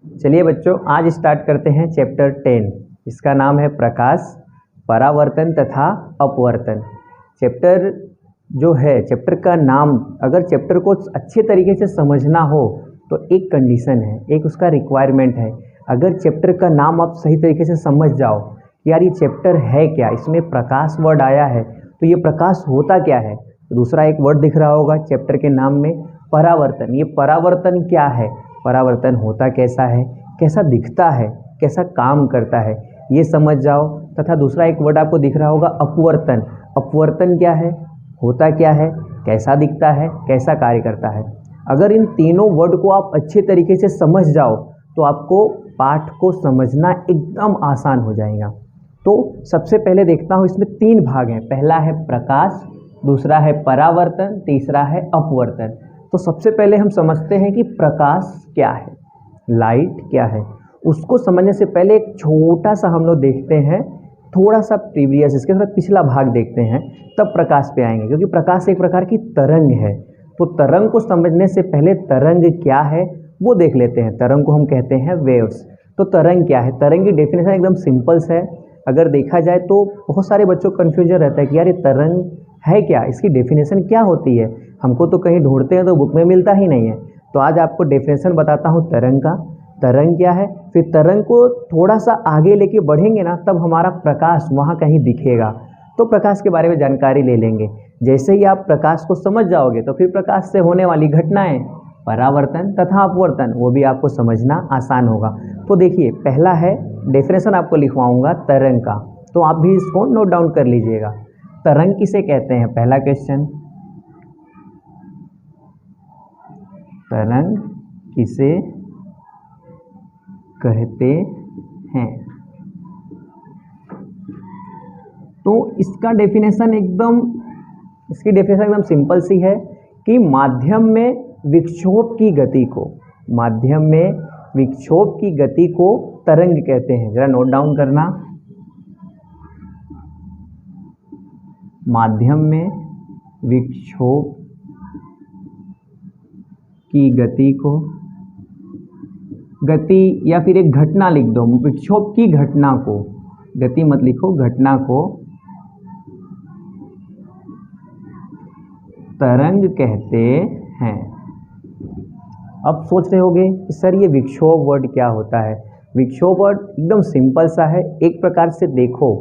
चलिए बच्चों, आज स्टार्ट करते हैं चैप्टर 10। इसका नाम है प्रकाश, परावर्तन तथा अपवर्तन। चैप्टर जो है, चैप्टर का नाम, अगर चैप्टर को अच्छे तरीके से समझना हो तो एक कंडीशन है, एक उसका रिक्वायरमेंट है। अगर चैप्टर का नाम आप सही तरीके से समझ जाओ कि यार ये चैप्टर है क्या, इसमें प्रकाश वर्ड आया है तो ये प्रकाश होता क्या है। तो दूसरा एक वर्ड दिख रहा होगा चैप्टर के नाम में, परावर्तन। ये परावर्तन क्या है, परावर्तन होता कैसा है, कैसा दिखता है, कैसा काम करता है, ये समझ जाओ। तथा दूसरा एक वर्ड आपको दिख रहा होगा अपवर्तन। अपवर्तन क्या है, होता क्या है, कैसा दिखता है, कैसा कार्य करता है। अगर इन तीनों वर्ड को आप अच्छे तरीके से समझ जाओ तो आपको पाठ को समझना एकदम आसान हो जाएगा। तो सबसे पहले देखता हूँ, इसमें 3 भाग हैं। पहला है प्रकाश, दूसरा है परावर्तन, तीसरा है अपवर्तन। तो सबसे पहले हम समझते हैं कि प्रकाश क्या है, लाइट क्या है। उसको समझने से पहले एक छोटा सा हम लोग देखते हैं, थोड़ा सा प्रीवियस, इसके थोड़ा पिछला भाग देखते हैं, तब प्रकाश पे आएंगे। क्योंकि प्रकाश एक प्रकार की तरंग है, तो तरंग को समझने से पहले तरंग क्या है वो देख लेते हैं। तरंग को हम कहते हैं वेव्स। तो तरंग क्या है, तरंग की डेफिनेशन एकदम सिंपल है। अगर देखा जाए तो बहुत सारे बच्चों को कन्फ्यूजन रहता है कि यार ये तरंग है क्या, इसकी डेफिनेशन क्या होती है। हमको तो कहीं ढूंढते हैं तो बुक में मिलता ही नहीं है। तो आज आपको डेफिनेशन बताता हूँ तरंग का, तरंग क्या है। फिर तरंग को थोड़ा सा आगे लेके बढ़ेंगे ना, तब हमारा प्रकाश वहाँ कहीं दिखेगा, तो प्रकाश के बारे में जानकारी ले लेंगे। जैसे ही आप प्रकाश को समझ जाओगे तो फिर प्रकाश से होने वाली घटनाएं, परावर्तन तथा अपवर्तन, वो भी आपको समझना आसान होगा। तो देखिए, पहला है डेफिनेशन आपको लिखवाऊंगा तरंग का, तो आप भी इसको नोट डाउन कर लीजिएगा। तरंग किसे कहते हैं, पहला क्वेश्चन, तरंग किसे कहते हैं। तो इसका डेफिनेशन एकदम, इसकी डेफिनेशन एकदम सिंपल सी है कि माध्यम में विक्षोभ की गति को, माध्यम में विक्षोभ की गति को तरंग कहते हैं। जरा नोट डाउन करना, माध्यम में विक्षोभ की गति को, गति या फिर एक घटना लिख दो, विक्षोभ की घटना को, गति मत लिखो, घटना को तरंग कहते हैं। अब सोच रहे होगे कि सर ये विक्षोभ वर्ड क्या होता है। विक्षोभ वर्ड एकदम सिंपल सा है। एक प्रकार से देखो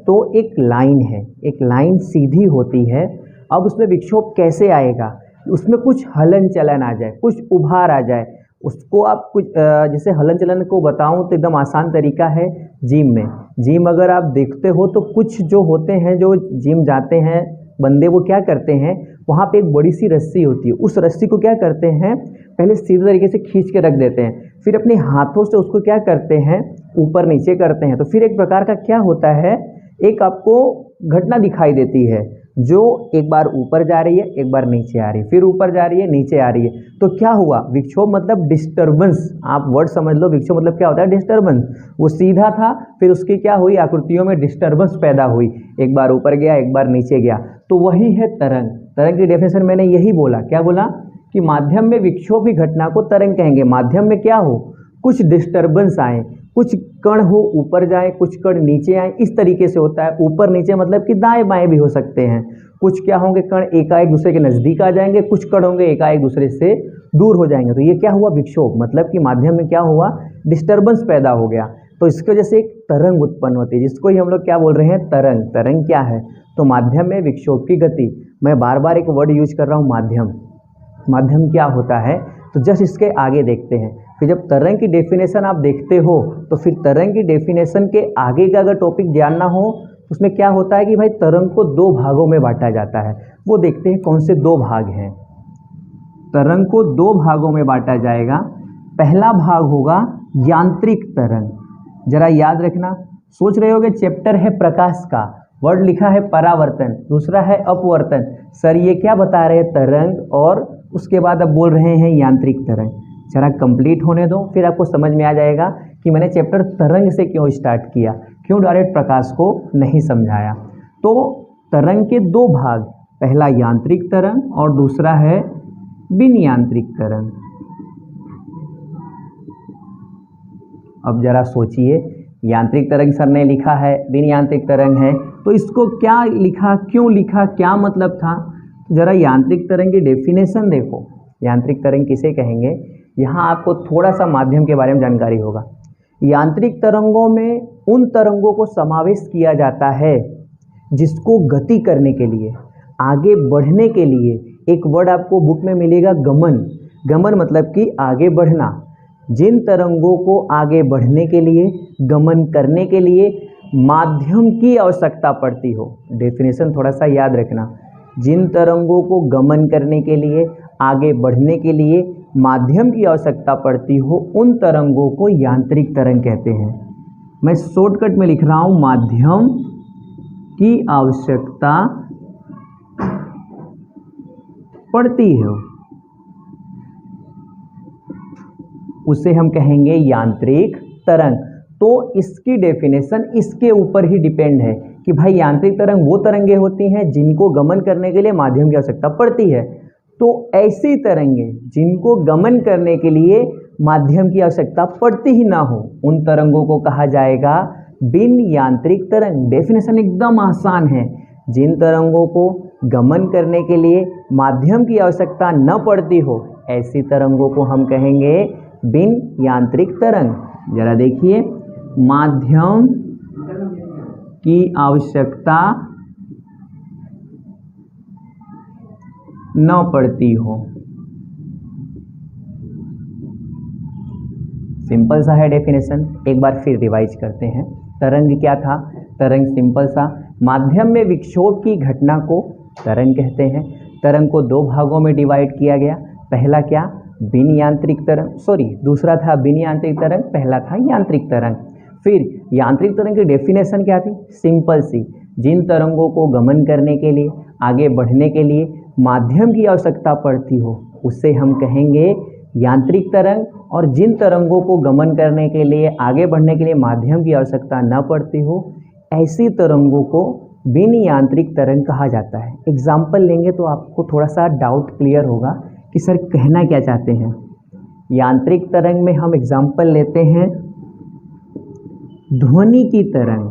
तो एक लाइन है, एक लाइन सीधी होती है। अब उसमें विक्षोभ कैसे आएगा, उसमें कुछ हलन चलन आ जाए, कुछ उभार आ जाए, उसको आप कुछ जैसे हलन चलन को बताऊं तो एकदम आसान तरीका है जिम में। जिम अगर आप देखते हो तो कुछ जो होते हैं, जो जिम जाते हैं बंदे, वो क्या करते हैं, वहाँ पे एक बड़ी सी रस्सी होती है, उस रस्सी को क्या करते हैं, पहले सीधे तरीके से खींच के रख देते हैं, फिर अपने हाथों से उसको क्या करते हैं, ऊपर नीचे करते हैं। तो फिर एक प्रकार का क्या होता है, एक आपको घटना दिखाई देती है, जो एक बार ऊपर जा रही है, एक बार नीचे आ रही है, फिर ऊपर जा रही है, नीचे आ रही है। तो क्या हुआ, विक्षोभ मतलब डिस्टर्बेंस। आप वर्ड समझ लो, विक्षोभ मतलब क्या होता है, डिस्टर्बेंस। वो सीधा था, फिर उसकी क्या हुई, आकृतियों में डिस्टर्बेंस पैदा हुई, एक बार ऊपर गया, एक बार नीचे गया। तो वही है तरंग। तरंग की डेफिनेशन मैंने यही बोला, क्या बोला कि माध्यम में विक्षोभ की घटना को तरंग कहेंगे। माध्यम में क्या हो, कुछ डिस्टर्बेंस आए, कुछ कण हो ऊपर जाए, कुछ कण नीचे आए, इस तरीके से होता है। ऊपर नीचे मतलब कि दाएं बाएं भी हो सकते हैं। कुछ क्या होंगे, कण एकाएक दूसरे के नज़दीक आ जाएंगे, कुछ कण होंगे एकाएक दूसरे से दूर हो जाएंगे। तो ये क्या हुआ, विक्षोभ, मतलब कि माध्यम में क्या हुआ, डिस्टर्बेंस पैदा हो गया। तो इसकी वजह से एक तरंग उत्पन्न होती है, जिसको ही हम लोग क्या बोल रहे हैं, तरंग। तरंग क्या है, तो माध्यम में विक्षोभ की गति। मैं बार बार एक वर्ड यूज कर रहा हूँ, माध्यम। माध्यम क्या होता है, तो जस्ट इसके आगे देखते हैं। फिर जब तरंग की डेफिनेशन आप देखते हो तो फिर तरंग की डेफिनेशन के आगे का अगर टॉपिक जानना हो तो उसमें क्या होता है कि भाई तरंग को 2 भागों में बांटा जाता है। वो देखते हैं कौन से 2 भाग हैं। तरंग को 2 भागों में बांटा जाएगा। पहला भाग होगा यांत्रिक तरंग। जरा याद रखना, सोच रहे होगे चैप्टर है प्रकाश का, वर्ड लिखा है परावर्तन, दूसरा है अपवर्तन। सर ये क्या बता रहे हैं, तरंग, और उसके बाद अब बोल रहे हैं यांत्रिक तरंग। जरा कंप्लीट होने दो, फिर आपको समझ में आ जाएगा कि मैंने चैप्टर तरंग से क्यों स्टार्ट किया, क्यों डायरेक्ट प्रकाश को नहीं समझाया। तो तरंग के 2 भाग, पहला यांत्रिक तरंग और दूसरा है बिन यांत्रिक तरंग। अब जरा सोचिए, यांत्रिक तरंग सर ने लिखा है, बिन यांत्रिक तरंग है, तो इसको क्या लिखा, क्यों लिखा, क्या मतलब था? जरा यांत्रिक तरंग की डेफिनेशन देखो। यांत्रिक तरंग किसे कहेंगे? यहाँ आपको थोड़ा सा माध्यम के बारे में जानकारी होगा। यांत्रिक तरंगों में उन तरंगों को समावेश किया जाता है जिसको गति करने के लिए, आगे बढ़ने के लिए, एक वर्ड आपको बुक में मिलेगा गमन। गमन मतलब कि आगे बढ़ना। जिन तरंगों को आगे बढ़ने के लिए, गमन करने के लिए माध्यम की आवश्यकता पड़ती हो। डेफिनेशन थोड़ा सा याद रखना। जिन तरंगों को गमन करने के लिए, आगे बढ़ने के लिए माध्यम की आवश्यकता पड़ती हो, उन तरंगों को यांत्रिक तरंग कहते हैं। मैं शॉर्टकट में लिख रहा हूं, माध्यम की आवश्यकता पड़ती है, उसे हम कहेंगे यांत्रिक तरंग। तो इसकी डेफिनेशन इसके ऊपर ही डिपेंड है कि भाई यांत्रिक तरंग वो तरंगे होती हैं जिनको गमन करने के लिए माध्यम की आवश्यकता पड़ती है। तो ऐसी तरंगे जिनको गमन करने के लिए माध्यम की आवश्यकता पड़ती ही ना हो, उन तरंगों को कहा जाएगा बिन यांत्रिक तरंग। डेफिनेशन एकदम आसान है। जिन तरंगों को गमन करने के लिए माध्यम की आवश्यकता न पड़ती हो, ऐसी तरंगों को हम कहेंगे बिन यांत्रिक तरंग। जरा देखिए, माध्यम की आवश्यकता न पड़ती हो, सिंपल सा है डेफिनेशन। एक बार फिर रिवाइज करते हैं। तरंग क्या था? तरंग सिंपल सा, माध्यम में विक्षोभ की घटना को तरंग कहते हैं। तरंग को दो भागों में डिवाइड किया गया। पहला क्या? बिन यांत्रिक तरंग, दूसरा था बिन यांत्रिक तरंग, पहला था यांत्रिक तरंग। फिर यांत्रिक तरंग की डेफिनेशन क्या थी? सिंपल सी, जिन तरंगों को गमन करने के लिए, आगे बढ़ने के लिए माध्यम की आवश्यकता पड़ती हो, उससे हम कहेंगे यांत्रिक तरंग। और जिन तरंगों को गमन करने के लिए, आगे बढ़ने के लिए माध्यम की आवश्यकता न पड़ती हो, ऐसी तरंगों को बिन यांत्रिक तरंग कहा जाता है। एग्जाम्पल लेंगे तो आपको थोड़ा सा डाउट क्लियर होगा कि सर कहना क्या चाहते हैं। यांत्रिक तरंग में हम एग्जाम्पल लेते हैं ध्वनि की तरंग।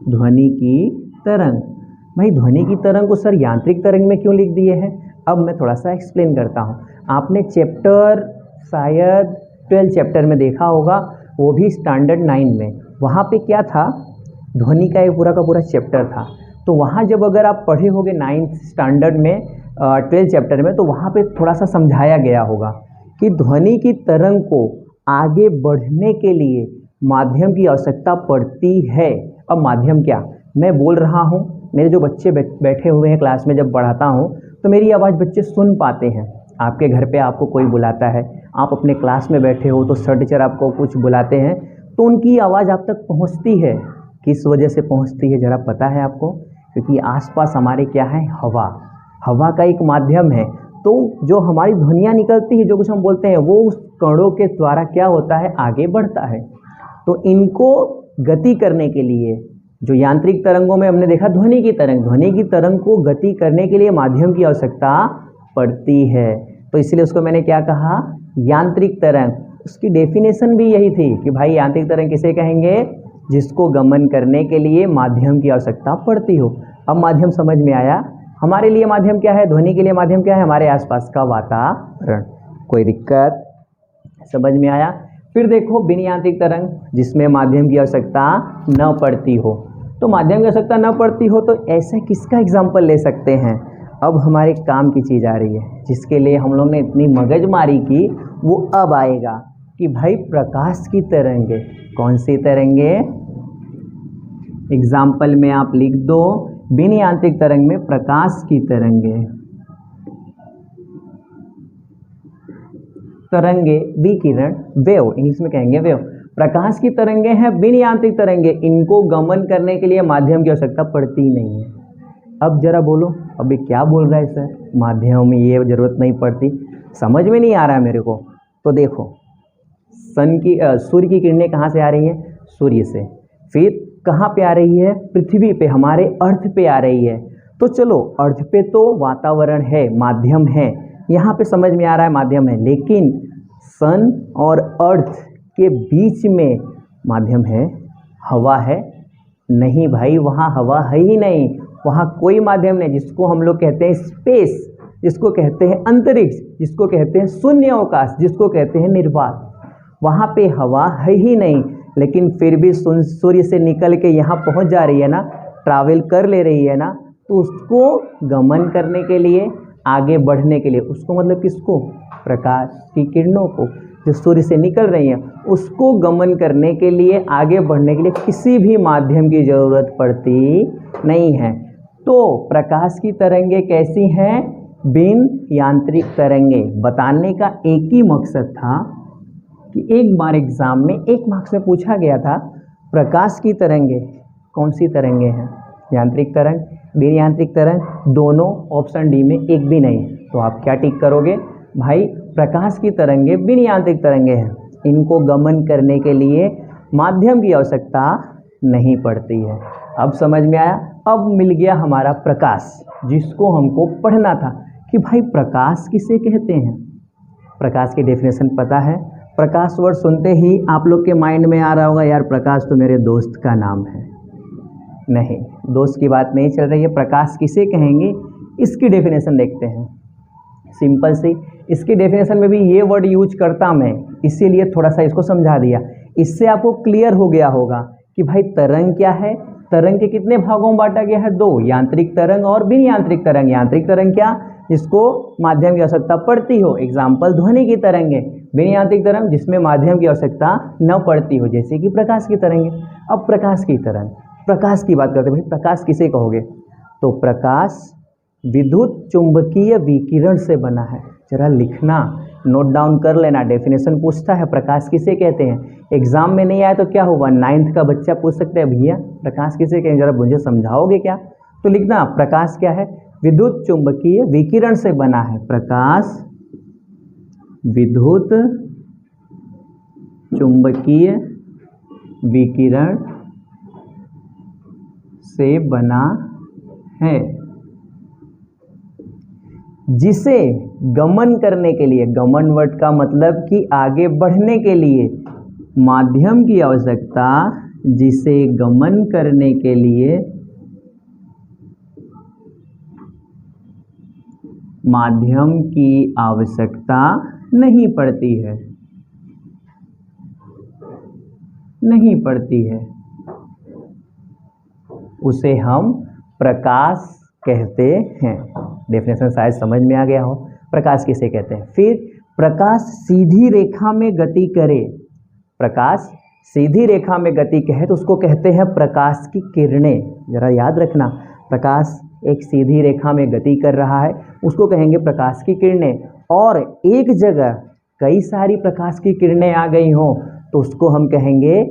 ध्वनि की तरंग, भाई ध्वनि की तरंग को सर यांत्रिक तरंग में क्यों लिख दिए हैं? अब मैं थोड़ा सा एक्सप्लेन करता हूँ। आपने चैप्टर शायद 12 चैप्टर में देखा होगा, वो भी स्टैंडर्ड 9 में। वहाँ पे क्या था? ध्वनि का एक पूरा का पूरा चैप्टर था। तो वहाँ जब अगर आप पढ़े होगे 9th स्टैंडर्ड में 12 चैप्टर में, तो वहाँ पे थोड़ा सा समझाया गया होगा कि ध्वनि की तरंग को आगे बढ़ने के लिए माध्यम की आवश्यकता पड़ती है। अब माध्यम क्या? मैं बोल रहा हूँ, मेरे जो बच्चे बैठे हुए हैं क्लास में, जब पढ़ाता हूँ तो मेरी आवाज़ बच्चे सुन पाते हैं। आपके घर पे आपको कोई बुलाता है, आप अपने क्लास में बैठे हो तो सर टीचर आपको कुछ बुलाते हैं, तो उनकी आवाज़ आप तक पहुँचती है। किस वजह से पहुँचती है ज़रा पता है आपको? क्योंकि आसपास हमारे क्या है? हवा। हवा का एक माध्यम है। तो जो हमारी ध्वनियाँ निकलती है, जो कुछ हम बोलते हैं, वो उस कणों के द्वारा क्या होता है? आगे बढ़ता है। तो इनको गति करने के लिए, जो यांत्रिक तरंगों में हमने देखा ध्वनि की तरंग, ध्वनि की तरंग को गति करने के लिए माध्यम की आवश्यकता पड़ती है। तो इसलिए उसको मैंने क्या कहा? यांत्रिक तरंग। उसकी डेफिनेशन भी यही थी कि भाई यांत्रिक तरंग किसे कहेंगे? जिसको गमन करने के लिए माध्यम की आवश्यकता पड़ती हो। अब माध्यम समझ में आया? हमारे लिए माध्यम क्या है? ध्वनि के लिए माध्यम क्या है? हमारे आसपास का वातावरण। कोई दिक्कत? समझ में आया? फिर देखो बिन यांत्रिक तरंग, जिसमें माध्यम की आवश्यकता न पड़ती हो। तो माध्यम की आवश्यकता न पड़ती हो तो ऐसे किसका एग्जाम्पल ले सकते हैं? अब हमारे काम की चीज़ आ रही है, जिसके लिए हम लोग ने इतनी मगजमारी की, वो अब आएगा कि भाई प्रकाश की तरंगे। कौन सी तरंगे? एग्जाम्पल में आप लिख दो, बिन यांत्रिक तरंग में प्रकाश की तरंगे। तरंगे, विकिरण, वेव, इंग्लिश में कहेंगे वेव। प्रकाश की तरंगे हैं बिन यांत्रिक तरंगे, इनको गमन करने के लिए माध्यम की आवश्यकता पड़ती नहीं है। अब जरा बोलो, अभी क्या बोल रहा है सर? माध्यम में ये जरूरत नहीं पड़ती, समझ में नहीं आ रहा है मेरे को। तो देखो, सूर्य की किरणें कहाँ से आ रही है? सूर्य से। फिर कहाँ पे आ रही है? पृथ्वी पे, हमारे अर्थ पे आ रही है। तो चलो, अर्थ पे तो वातावरण है, माध्यम है, यहाँ पे समझ में आ रहा है माध्यम है। लेकिन सन और अर्थ के बीच में माध्यम है, हवा है? नहीं भाई, वहाँ हवा है ही नहीं, वहाँ कोई माध्यम नहीं, जिसको हम लोग कहते हैं स्पेस, जिसको कहते हैं अंतरिक्ष, जिसको कहते हैं शून्य अवकाश, जिसको कहते हैं निर्वात, वहाँ पे हवा है ही नहीं। लेकिन फिर भी सूर्य से निकल के यहाँ पहुँच जा रही है ना, ट्रैवल कर ले रही है ना, तो उसको गमन करने के लिए, आगे बढ़ने के लिए, उसको मतलब किसको? प्रकाश की किरणों को जो सूर्य से निकल रही हैं, उसको गमन करने के लिए, आगे बढ़ने के लिए किसी भी माध्यम की ज़रूरत पड़ती नहीं है। तो प्रकाश की तरंगें कैसी हैं? बिन यांत्रिक तरंगें। बताने का एक ही मकसद था कि एक बार एग्जाम में 1 मार्क्स में पूछा गया था, प्रकाश की तरंगें कौन सी तरंगें हैं? यांत्रिक तरंग, बिन यांत्रिक तरंग, दोनों, ऑप्शन डी में एक भी नहीं। तो आप क्या टिक करोगे? भाई प्रकाश की तरंगें बिन यांत्रिक तरंगें हैं, इनको गमन करने के लिए माध्यम की आवश्यकता नहीं पड़ती है। अब समझ में आया? अब मिल गया हमारा प्रकाश, जिसको हमको पढ़ना था कि भाई प्रकाश किसे कहते हैं। प्रकाश की डेफिनेशन पता है? प्रकाश वर्ड सुनते ही आप लोग के माइंड में आ रहा होगा, यार प्रकाश तो मेरे दोस्त का नाम है। नहीं, दोस्त की बात नहीं चल रही है। प्रकाश किसे कहेंगे, इसकी डेफिनेशन देखते हैं। सिंपल सी, इसकी डेफिनेशन में भी ये वर्ड यूज करता मैं, इसीलिए थोड़ा सा इसको समझा दिया। इससे आपको क्लियर हो गया होगा कि भाई तरंग क्या है। तरंग के कितने भागों में बांटा गया है? 2, यांत्रिक तरंग और बिन यांत्रिक तरंग। यांत्रिक तरंग क्या? जिसको माध्यम की आवश्यकता पड़ती हो, एग्जाम्पल ध्वनि की तरंगें। बिन यांत्रिक तरंग जिसमें माध्यम की आवश्यकता न पड़ती हो, जैसे कि प्रकाश की तरंगें। अब प्रकाश की तरंग, प्रकाश की बात करते हैं। भाई प्रकाश किसे कहोगे? तो प्रकाश विद्युत चुंबकीय विकिरण से बना है। जरा लिखना, नोट डाउन कर लेना। डेफिनेशन पूछता है प्रकाश किसे कहते हैं। एग्जाम में नहीं आया तो क्या हुआ, 9th का बच्चा पूछ सकता है, भैया प्रकाश किसे कहते हैं, जरा मुझे समझाओगे क्या? तो लिखना, प्रकाश क्या है? विद्युत चुंबकीय विकिरण से बना है। प्रकाश विद्युत चुंबकीय विकिरण से बना है, जिसे गमन करने के लिए, गमन वर्ड का मतलब कि आगे बढ़ने के लिए माध्यम की आवश्यकता, जिसे गमन करने के लिए माध्यम की आवश्यकता नहीं पड़ती है, नहीं पड़ती है, उसे हम प्रकाश कहते हैं। डेफिनेशन शायद समझ में आ गया हो। प्रकाश किसे कहते हैं? फिर प्रकाश सीधी रेखा में गति करे। प्रकाश सीधी रेखा में गति कहे तो उसको कहते हैं प्रकाश की किरणें। जरा याद रखना, प्रकाश एक सीधी रेखा में गति कर रहा है, उसको कहेंगे प्रकाश की किरणें। और एक जगह कई सारी प्रकाश की किरणें आ गई हों तो उसको हम कहेंगे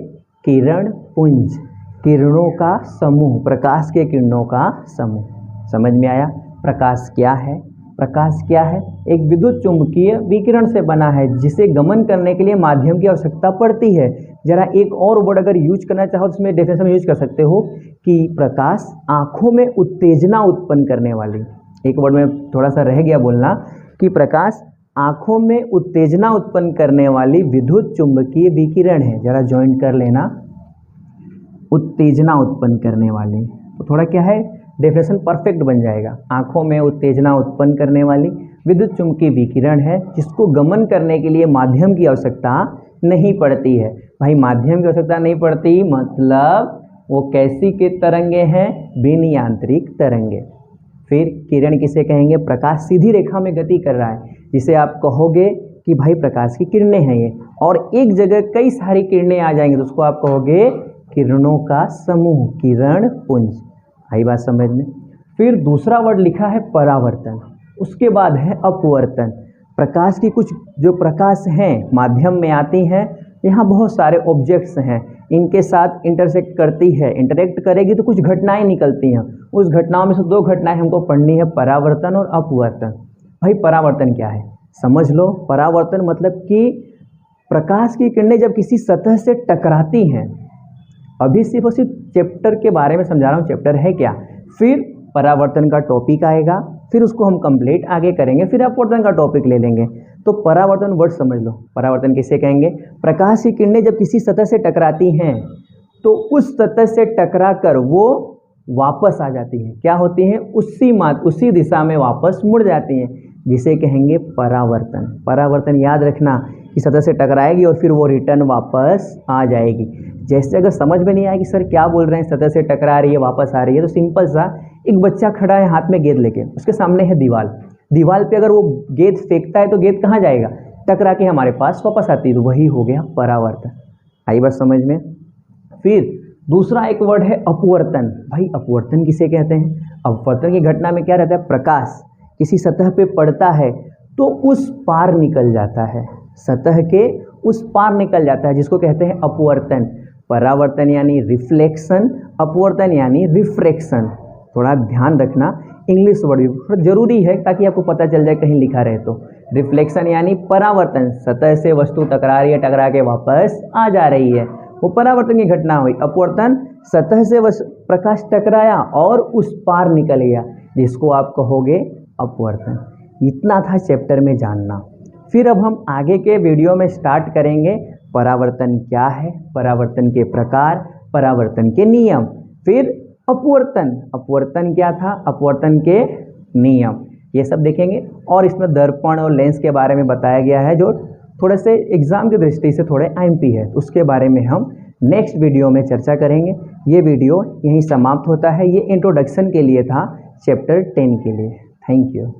किरण पुंज, किरणों का समूह, प्रकाश के किरणों का समूह। समझ में आया? प्रकाश क्या है? प्रकाश क्या है? एक विद्युत चुंबकीय विकिरण से बना है, जिसे गमन करने के लिए माध्यम की आवश्यकता पड़ती है। जरा एक और वर्ड अगर यूज करना चाहो तो इसमें डेफिनेशन यूज कर सकते हो कि प्रकाश आंखों में उत्तेजना उत्पन्न करने वाली। एक वर्ड में थोड़ा सा रह गया बोलना कि प्रकाश आंखों में उत्तेजना उत्पन्न करने वाली विद्युत चुंबकीय विकिरण है। जरा ज्वाइन कर लेना, उत्तेजना उत्पन्न करने वाली, तो थोड़ा क्या है, डेफिनेशन परफेक्ट बन जाएगा। आंखों में उत्तेजना उत्पन्न करने वाली विद्युत चुंबकीय विकिरण है, जिसको गमन करने के लिए माध्यम की आवश्यकता नहीं पड़ती है। भाई माध्यम की आवश्यकता नहीं पड़ती मतलब वो कैसी के तरंगे हैं? बिन यांत्रिक तरंगे। फिर किरण किसे कहेंगे? प्रकाश सीधी रेखा में गति कर रहा है, जिसे आप कहोगे कि भाई प्रकाश की किरणें हैं ये, और एक जगह कई सारी किरणें आ जाएंगी तो उसको आप कहोगे किरणों का समूह, किरण पुंज। आई बात समझ में? फिर दूसरा वर्ड लिखा है परावर्तन, उसके बाद है अपवर्तन। प्रकाश की कुछ जो प्रकाश हैं माध्यम में आती हैं, यहाँ बहुत सारे ऑब्जेक्ट्स हैं, इनके साथ इंटरसेक्ट करती है, इंटरेक्ट करेगी तो कुछ घटनाएं निकलती हैं। उस घटनाओं में से 2 घटनाएं हमको पढ़नी है, परावर्तन और अपवर्तन। भाई परावर्तन क्या है समझ लो। परावर्तन मतलब कि प्रकाश की किरणें जब किसी सतह से टकराती हैं, अभी सिर्फ और सिर्फ चैप्टर के बारे में समझा रहा हूँ, चैप्टर है क्या। फिर परावर्तन का टॉपिक आएगा, फिर उसको हम कंप्लीट आगे करेंगे, फिर अपवर्तन का टॉपिक ले लेंगे। तो परावर्तन वर्ड समझ लो। परावर्तन किसे कहेंगे? प्रकाश की किरणें जब किसी सतह से टकराती हैं तो उस सतह से टकरा कर वो वापस आ जाती हैं। क्या होती हैं? उसी दिशा में वापस मुड़ जाती हैं, जिसे कहेंगे परावर्तन। परावर्तन याद रखना कि सतह से टकराएगी और फिर वो रिटर्न वापस आ जाएगी। जैसे अगर समझ में नहीं आएगी सर क्या बोल रहे हैं, सतह से टकरा रही है वापस आ रही है, तो सिंपल सा, एक बच्चा खड़ा है हाथ में गेंद लेके, उसके सामने है दीवार। दीवार पे अगर वो गेंद फेंकता है तो गेंद कहाँ जाएगा? टकरा के हमारे पास वापस आती है। तो वही हो गया परावर्तन। आई बात समझ में? फिर दूसरा एक वर्ड है अपवर्तन। भाई अपवर्तन किसे कहते हैं? अपवर्तन की घटना में क्या रहता है? प्रकाश किसी सतह पे पड़ता है तो उस पार निकल जाता है, सतह के उस पार निकल जाता है, जिसको कहते हैं अपवर्तन। परावर्तन यानी रिफ्लेक्शन, अपवर्तन यानी रिफ्रैक्शन। थोड़ा ध्यान रखना, इंग्लिश वर्ड भी थोड़ा जरूरी है ताकि आपको पता चल जाए कहीं लिखा रहे तो। रिफ्लेक्शन यानी परावर्तन, सतह से वस्तु टकरा रही है, टकरा के वापस आ जा रही है, वो परावर्तन की घटना हुई। अपवर्तन सतह से प्रकाश टकराया और उस पार निकल गया, जिसको आप कहोगे अपवर्तन। इतना था चैप्टर में जानना। फिर अब हम आगे के वीडियो में स्टार्ट करेंगे परावर्तन क्या है, परावर्तन के प्रकार, परावर्तन के नियम, फिर अपवर्तन, अपवर्तन क्या था, अपवर्तन के नियम, ये सब देखेंगे। और इसमें दर्पण और लेंस के बारे में बताया गया है, जो थोड़े से एग्जाम की दृष्टि से थोड़े आईएमपी है, तो उसके बारे में हम नेक्स्ट वीडियो में चर्चा करेंगे। ये वीडियो यहीं समाप्त होता है। ये इंट्रोडक्शन के लिए था चैप्टर 10 के लिए। Thank you.